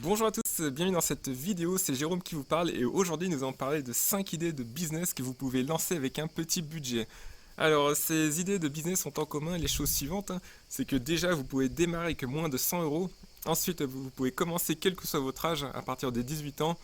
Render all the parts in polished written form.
Bonjour à tous, bienvenue dans cette vidéo, c'est Jérôme qui vous parle et aujourd'hui nous allons parler de 5 idées de business que vous pouvez lancer avec un petit budget. Alors ces idées de business ont en commun les choses suivantes, c'est que déjà vous pouvez démarrer avec moins de 100 euros, ensuite vous pouvez commencer quel que soit votre âge à partir de 18 ans,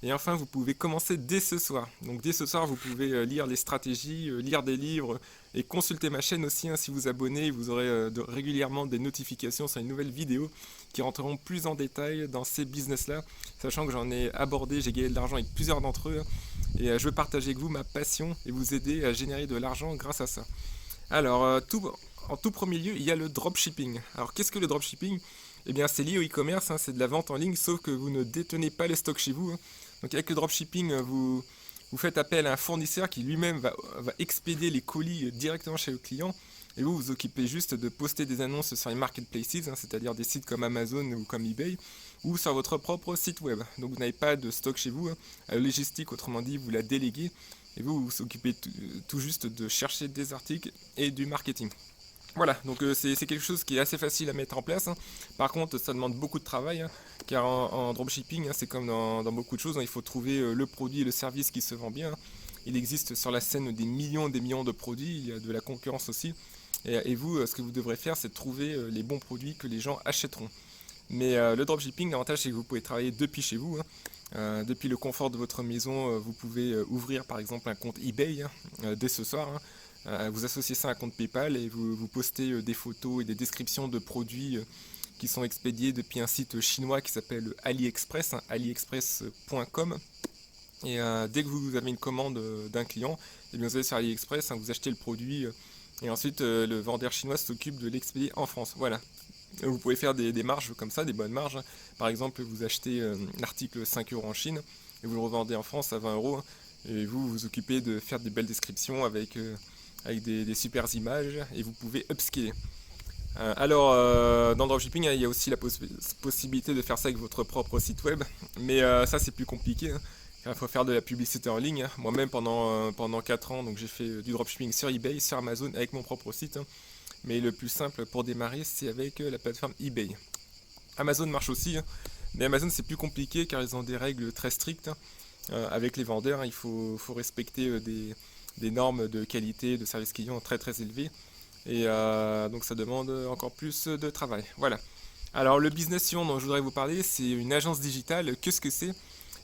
et enfin, vous pouvez commencer dès ce soir. Donc dès ce soir, vous pouvez lire les stratégies, lire des livres et consulter ma chaîne aussi. Si vous abonnez, vous aurez régulièrement des notifications sur une nouvelle vidéo qui rentreront plus en détail dans ces business-là, sachant que j'en ai abordé, j'ai gagné de l'argent avec plusieurs d'entre eux, et je veux partager avec vous ma passion et vous aider à générer de l'argent grâce à ça. Alors, en tout premier lieu, il y a le dropshipping. Alors, qu'est-ce que le dropshipping? Eh bien, c'est lié au e-commerce, c'est de la vente en ligne, sauf que vous ne détenez pas les stocks chez vous. Donc, avec le dropshipping, vous faites appel à un fournisseur qui lui-même va expédier les colis directement chez le client. Et vous vous occupez juste de poster des annonces sur les marketplaces, c'est-à-dire des sites comme Amazon ou comme eBay, ou sur votre propre site web. Donc, vous n'avez pas de stock chez vous. La logistique, autrement dit, vous la déléguez. Et vous vous occupez tout juste de chercher des articles et du marketing. Voilà, donc c'est quelque chose qui est assez facile à mettre en place. Par contre, ça demande beaucoup de travail, car en dropshipping, c'est comme dans beaucoup de choses, il faut trouver le produit et le service qui se vend bien. Il existe sur la scène des millions de produits, il y a de la concurrence aussi. Et vous, ce que vous devrez faire, c'est de trouver les bons produits que les gens achèteront. Mais le dropshipping, l'avantage, c'est que vous pouvez travailler depuis chez vous. Depuis le confort de votre maison, vous pouvez ouvrir par exemple un compte eBay dès ce soir. Vous associez ça à un compte PayPal et vous postez des photos et des descriptions de produits qui sont expédiés depuis un site chinois qui s'appelle AliExpress, aliexpress.com. Et dès que vous avez une commande d'un client, et bien vous allez sur AliExpress, vous achetez le produit et ensuite le vendeur chinois s'occupe de l'expédier en France. Voilà. Vous pouvez faire des marges comme ça, des bonnes marges. Par exemple, vous achetez l'article 5 euros en Chine et vous le revendez en France à 20 euros. Et vous vous occupez de faire des belles descriptions avec des super images et vous pouvez upscaler. Dans le dropshipping, il y a aussi la possibilité de faire ça avec votre propre site web, mais ça c'est plus compliqué. Il faut faire de la publicité en ligne. Moi-même pendant 4 ans, donc j'ai fait du dropshipping sur eBay, sur Amazon avec mon propre site. Mais le plus simple pour démarrer, c'est avec la plateforme eBay. Amazon marche aussi, mais Amazon c'est plus compliqué car ils ont des règles très strictes. Avec les vendeurs, il faut respecter des normes de qualité, de service client très très élevées. Et donc ça demande encore plus de travail. Voilà. Alors le business suivant dont je voudrais vous parler, c'est une agence digitale. Qu'est-ce que c'est?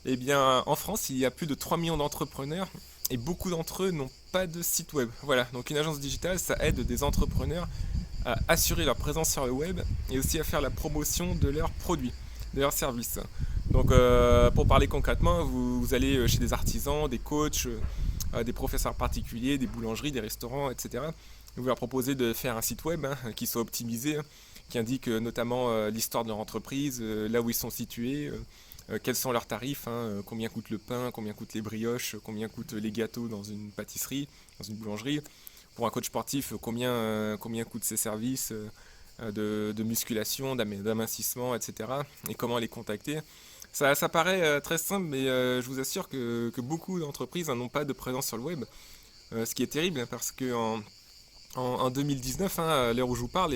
Eh bien en France, il y a plus de 3 millions d'entrepreneurs et beaucoup d'entre eux n'ont pas de site web. Voilà, donc une agence digitale, ça aide des entrepreneurs à assurer leur présence sur le web et aussi à faire la promotion de leurs produits, de leurs services. Donc pour parler concrètement, vous allez chez des artisans, des coachs, des professeurs particuliers, des boulangeries, des restaurants, etc. Vous leur proposez de faire un site web qui soit optimisé, qui indique notamment l'histoire de leur entreprise, là où ils sont situés, quels sont leurs tarifs, combien coûte le pain, combien coûtent les brioches, combien coûtent les gâteaux dans une pâtisserie, dans une boulangerie. Pour un coach sportif, combien coûtent ses services de musculation, d'amincissement, etc. Et comment les contacter. Ça paraît très simple, mais je vous assure que beaucoup d'entreprises n'ont pas de présence sur le web. Ce qui est terrible, parce que en 2019, à l'heure où je vous parle,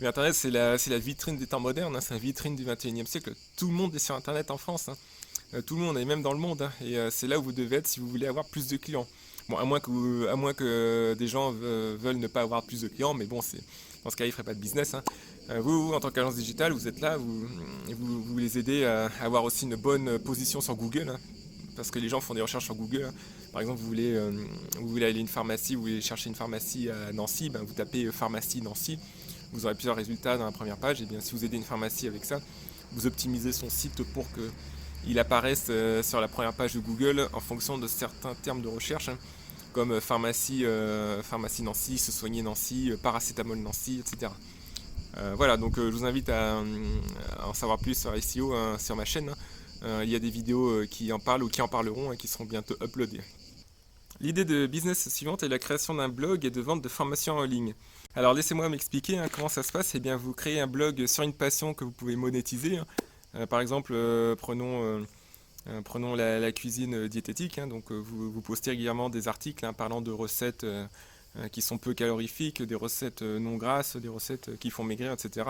Internet c'est la vitrine des temps modernes, c'est la vitrine du 21e siècle. Tout le monde est sur Internet en France, tout le monde, et même dans le monde, et c'est là où vous devez être si vous voulez avoir plus de clients. Bon, à moins que des gens veulent ne pas avoir plus de clients, mais bon, dans ce cas, ils ne feraient pas de business. Vous, en tant qu'agence digitale, vous êtes là, vous les aidez à avoir aussi une bonne position sur Google, parce que les gens font des recherches sur Google. Par exemple, vous voulez aller à une pharmacie, vous voulez chercher une pharmacie à Nancy, vous tapez pharmacie Nancy, vous aurez plusieurs résultats dans la première page. Et bien, si vous aidez une pharmacie avec ça, vous optimisez son site pour qu'il apparaisse sur la première page de Google en fonction de certains termes de recherche, comme pharmacie Nancy, se soigner Nancy, paracétamol Nancy, etc. Voilà, donc je vous invite à en savoir plus sur SEO sur ma chaîne. Il y a des vidéos qui en parlent ou qui en parleront et qui seront bientôt uploadées. L'idée de business suivante est la création d'un blog et de vente de formations en ligne. Alors laissez-moi m'expliquer comment ça se passe. Eh bien, vous créez un blog sur une passion que vous pouvez monétiser. Par exemple, prenons la cuisine diététique. Donc vous postez régulièrement des articles parlant de recettes qui sont peu calorifiques, des recettes non grasses, des recettes qui font maigrir, etc.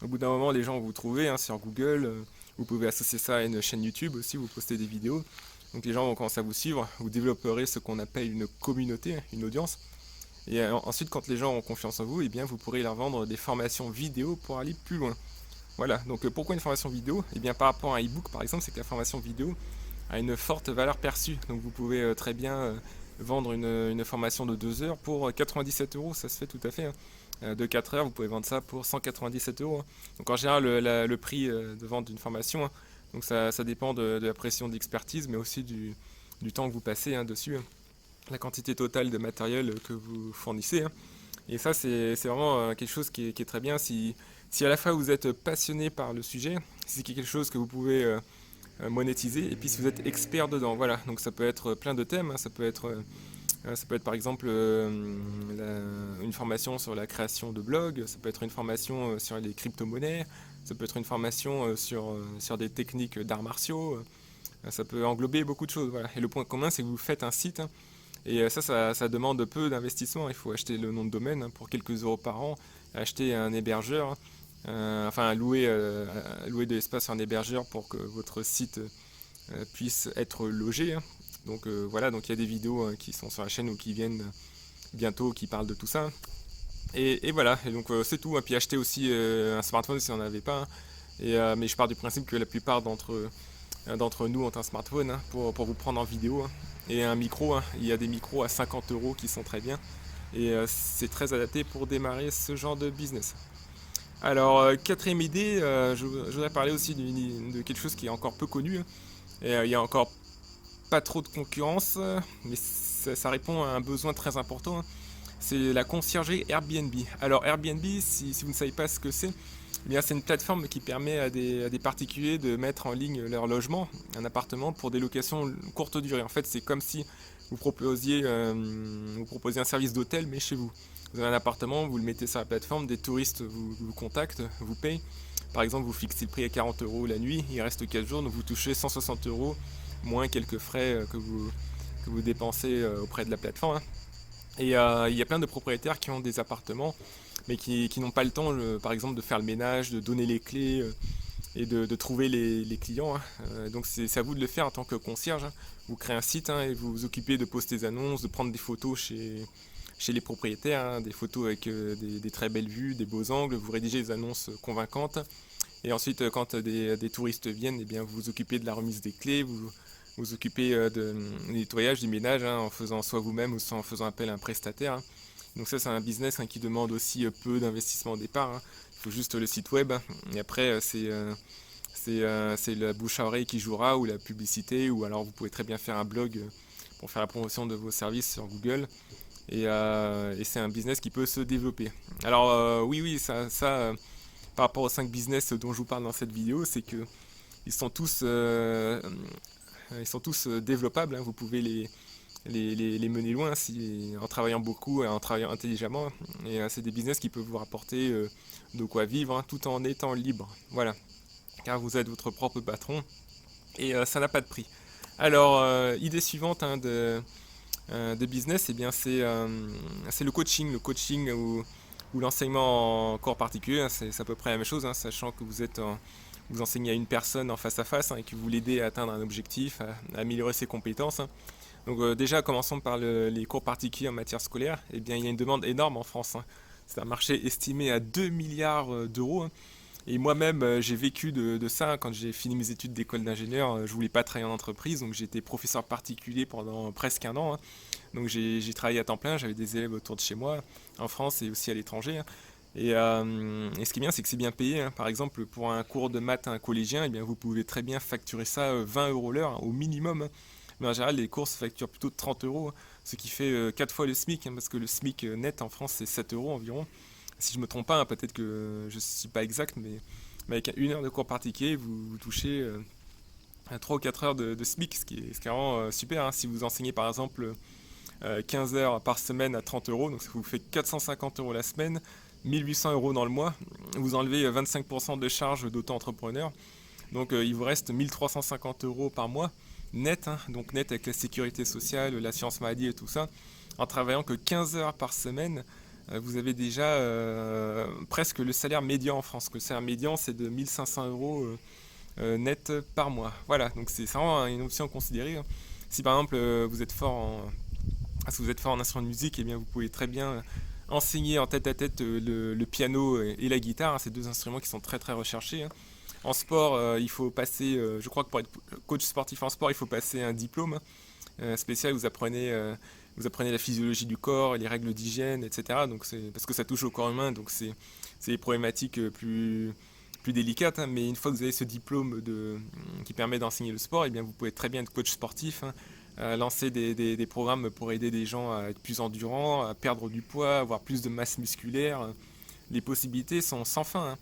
Au bout d'un moment, les gens vont vous trouver sur Google. Vous pouvez associer ça à une chaîne YouTube aussi, vous postez des vidéos. Donc les gens vont commencer à vous suivre. Vous développerez ce qu'on appelle une communauté, une audience. Et ensuite, quand les gens ont confiance en vous, eh bien, vous pourrez leur vendre des formations vidéo pour aller plus loin. Voilà, donc pourquoi une formation vidéo? Eh bien, par rapport à un e-book, par exemple, c'est que la formation vidéo a une forte valeur perçue. Donc vous pouvez très bien vendre une formation de 2 heures pour 97 euros, ça se fait tout à fait. De 4 heures, vous pouvez vendre ça pour 197 euros. Donc en général, le prix de vente d'une formation, donc ça dépend de la pression d'expertise, mais aussi du temps que vous passez dessus, la quantité totale de matériel que vous fournissez. Et ça, c'est vraiment quelque chose qui est très bien. Si à la fois vous êtes passionné par le sujet, si c'est quelque chose que vous pouvez monétiser, et puis si vous êtes expert dedans, voilà. Donc ça peut être plein de thèmes, ça peut être par exemple une formation sur la création de blogs, ça peut être une formation sur les crypto-monnaies, ça peut être une formation sur des techniques d'arts martiaux, ça peut englober beaucoup de choses, voilà. Et le point commun, c'est que vous faites un site, et ça demande peu d'investissement. Il faut acheter le nom de domaine pour quelques euros par an, acheter un hébergeur, enfin louer de l'espace sur un hébergeur pour que votre site puisse être logé. Donc voilà, donc il y a des vidéos qui sont sur la chaîne ou qui viennent bientôt qui parlent de tout ça. Et voilà, et donc c'est tout. Et puis acheter aussi un smartphone si on n'en avait pas. Mais je pars du principe que la plupart d'entre nous ont un smartphone pour vous prendre en vidéo. Et un micro, il y a des micros à 50 euros qui sont très bien. Et c'est très adapté pour démarrer ce genre de business. Alors, quatrième idée, je voudrais parler aussi de quelque chose qui est encore peu connu. Et il y a encore pas trop de concurrence, mais ça répond à un besoin très important. C'est la conciergerie Airbnb. Alors Airbnb, si vous ne savez pas ce que c'est, eh bien c'est une plateforme qui permet à des particuliers de mettre en ligne leur logement, un appartement pour des locations courte durée. En fait, c'est comme si vous proposiez un service d'hôtel, mais chez vous. Vous avez un appartement, vous le mettez sur la plateforme, des touristes vous contactent, vous payent. Par exemple, vous fixez le prix à 40 euros la nuit, il reste 4 jours, donc vous touchez 160 euros, moins quelques frais que vous dépensez auprès de la plateforme. Et il y a plein de propriétaires qui ont des appartements, mais qui n'ont pas le temps, par exemple, de faire le ménage, de donner les clés et de trouver les clients. Donc c'est à vous de le faire en tant que concierge. Vous créez un site et vous vous occupez de poster des annonces, de prendre des photos chez les propriétaires, des photos avec des très belles vues, des beaux angles. Vous rédigez des annonces convaincantes. Et ensuite, quand des touristes viennent, eh bien, vous vous occupez de la remise des clés, vous occupez de nettoyage, du ménage, en faisant soit vous-même ou soit en faisant appel à un prestataire. Donc ça, c'est un business qui demande aussi peu d'investissement au départ. Il faut juste le site web. Et après, c'est la bouche à oreille qui jouera, ou la publicité, ou alors vous pouvez très bien faire un blog pour faire la promotion de vos services sur Google. Et c'est un business qui peut se développer. Alors oui, par rapport aux 5 business dont je vous parle dans cette vidéo, c'est que ils sont tous, développables. Vous pouvez les mener loin en travaillant beaucoup et en travaillant intelligemment. Et c'est des business qui peuvent vous rapporter de quoi vivre tout en étant libre. Voilà, car vous êtes votre propre patron et ça n'a pas de prix. Alors, idée suivante de business, eh bien c'est le coaching ou l'enseignement en cours particulier. C'est à peu près la même chose, sachant que vous enseignez à une personne en face à face et que vous l'aidez à atteindre un objectif, à améliorer ses compétences. Donc déjà, commençons par les cours particuliers en matière scolaire. Eh bien, il y a une demande énorme en France. C'est un marché estimé à 2 milliards d'euros. Et moi-même, j'ai vécu de ça. Quand j'ai fini mes études d'école d'ingénieur, je voulais pas travailler en entreprise, donc j'ai été professeur particulier pendant presque un an. Donc j'ai travaillé à temps plein, j'avais des élèves autour de chez moi, en France et aussi à l'étranger. Et ce qui est bien, c'est que c'est bien payé. Par exemple, pour un cours de maths à un collégien, eh bien, vous pouvez très bien facturer ça 20 euros l'heure, au minimum. Mais en général, les cours se facturent plutôt de 30 euros, ce qui fait 4 fois le SMIC, parce que le SMIC net en France, c'est 7 euros environ. Si je me trompe pas, peut-être que je ne suis pas exact, mais avec une heure de cours particulier, vous touchez à 3 ou 4 heures de SMIC, ce qui est vraiment super. Si vous enseignez par exemple 15 heures par semaine à 30 euros, donc ça vous fait 450 euros la semaine, 1800 euros dans le mois, vous enlevez 25% de charges d'auto-entrepreneur, donc il vous reste 1350 euros par mois, net, donc net avec la sécurité sociale, l'assurance maladie et tout ça, en travaillant que 15 heures par semaine, vous avez déjà presque le salaire médian en France. Le salaire médian, c'est de 1500 euros net par mois. Voilà, donc c'est vraiment une option à considérer, hein. Si par exemple si vous êtes fort en instrument de musique, eh bien vous pouvez très bien enseigner en tête à tête le piano et la guitare, hein. Ces deux instruments qui sont très très recherchés, hein. En sport, il faut passer, je crois que pour être coach sportif en sport, il faut passer un diplôme spécial. Vous apprenez la physiologie du corps, les règles d'hygiène, etc. Donc c'est parce que ça touche au corps humain, donc c'est des problématiques plus délicates, hein. Mais une fois que vous avez ce diplôme qui permet d'enseigner le sport, eh bien vous pouvez très bien être coach sportif, hein, lancer des programmes pour aider des gens à être plus endurants, à perdre du poids, avoir plus de masse musculaire. Les possibilités sont sans fin, hein.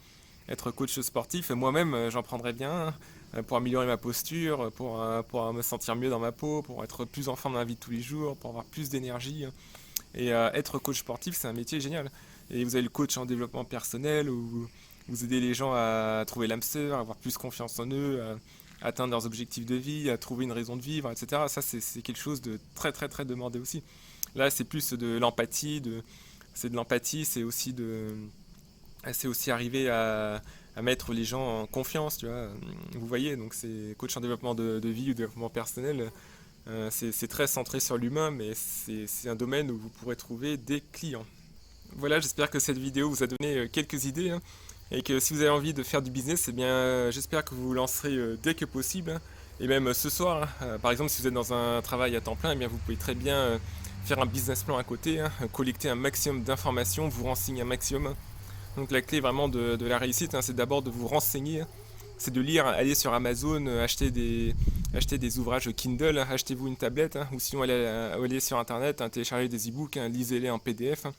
Être coach sportif, moi-même j'en prendrais bien, pour améliorer ma posture, pour me sentir mieux dans ma peau, pour être plus en forme dans la vie de tous les jours, pour avoir plus d'énergie. Et être coach sportif, c'est un métier génial. Et vous avez le coach en développement personnel, où vous aidez les gens à trouver l'âme sœur, à avoir plus confiance en eux, à atteindre leurs objectifs de vie, à trouver une raison de vivre, etc. Ça, c'est quelque chose de très très très demandé aussi. Là, c'est plus de l'empathie, c'est aussi arriver à mettre les gens en confiance, tu vois. Vous voyez, donc c'est coach en développement de vie ou développement personnel. C'est très centré sur l'humain, mais c'est un domaine où vous pourrez trouver des clients. Voilà, j'espère que cette vidéo vous a donné quelques idées, hein, et que si vous avez envie de faire du business, eh bien, j'espère que vous vous lancerez dès que possible, hein, et même ce soir, hein. Par exemple, si vous êtes dans un travail à temps plein, eh bien, vous pouvez très bien faire un business plan à côté, hein, collecter un maximum d'informations, vous renseigner un maximum, hein. Donc la clé vraiment de la réussite, hein, c'est d'abord de vous renseigner, hein. C'est de lire, aller sur Amazon, acheter des ouvrages Kindle, hein. Achetez-vous une tablette, hein, ou sinon allez sur Internet, hein, téléchargez des e-books, hein, lisez-les en PDF, hein.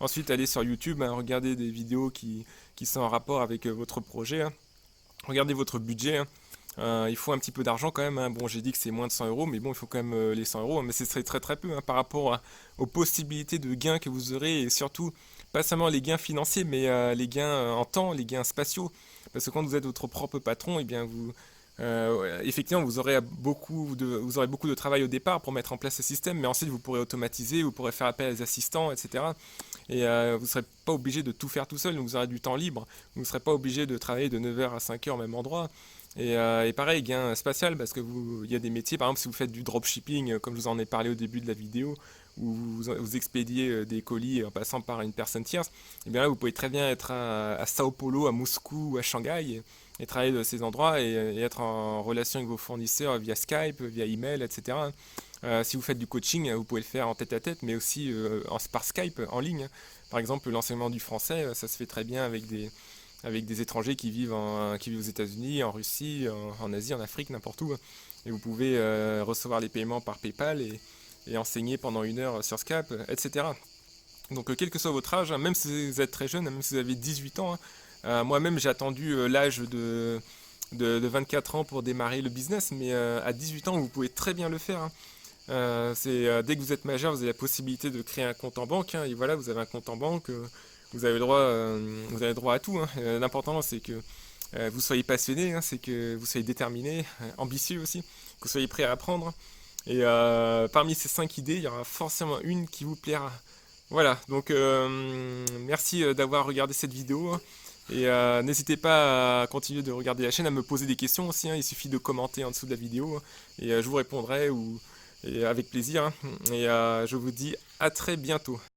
Ensuite, allez sur YouTube, hein, regardez des vidéos qui sont en rapport avec votre projet, hein. Regardez votre budget, hein. Il faut un petit peu d'argent quand même, hein. Bon, j'ai dit que c'est moins de 100 euros, mais bon, il faut quand même les 100 euros, hein. Mais ce serait très très peu, hein, par rapport aux possibilités de gains que vous aurez, et surtout, pas seulement les gains financiers, mais les gains en temps, les gains spatiaux. Parce que quand vous êtes votre propre patron, eh bien effectivement, vous aurez beaucoup de travail au départ pour mettre en place ce système, mais ensuite vous pourrez automatiser, vous pourrez faire appel à des assistants, etc. Et vous ne serez pas obligé de tout faire tout seul, donc vous aurez du temps libre. Vous ne serez pas obligé de travailler de 9 heures à 5 heures au même endroit. Et pareil, gain spatial, parce que il y a des métiers, par exemple, si vous faites du dropshipping, comme je vous en ai parlé au début de la vidéo, où vous expédiez des colis en passant par une personne tierce, et bien là, vous pouvez très bien être à Sao Paulo, à Moscou ou à Shanghai, et travailler de ces endroits, et être en relation avec vos fournisseurs via Skype, via email, etc. Si vous faites du coaching, vous pouvez le faire en tête à tête, mais aussi par Skype, en ligne. Par exemple, l'enseignement du français, ça se fait très bien avec des étrangers qui vivent aux États-Unis, en Russie, en Asie, en Afrique, n'importe où. Et vous pouvez recevoir les paiements par PayPal et enseigner pendant 1 heure sur Skype, etc. Donc quel que soit votre âge, hein, même si vous êtes très jeune, même si vous avez 18 ans, hein, moi-même j'ai attendu l'âge de 24 ans pour démarrer le business, mais à 18 ans vous pouvez très bien le faire, hein. Dès que vous êtes majeur, vous avez la possibilité de créer un compte en banque, hein, et voilà, vous avez un compte en banque, vous avez le droit à tout, hein. L'important c'est que vous soyez passionné, hein, c'est que vous soyez déterminé, ambitieux aussi, que vous soyez prêt à apprendre. Et parmi ces 5 idées, il y aura forcément une qui vous plaira. Voilà, donc merci d'avoir regardé cette vidéo, hein. Et n'hésitez pas à continuer de regarder la chaîne, à me poser des questions aussi, hein. Il suffit de commenter en dessous de la vidéo, hein, et je vous répondrai et avec plaisir, hein. Et je vous dis à très bientôt.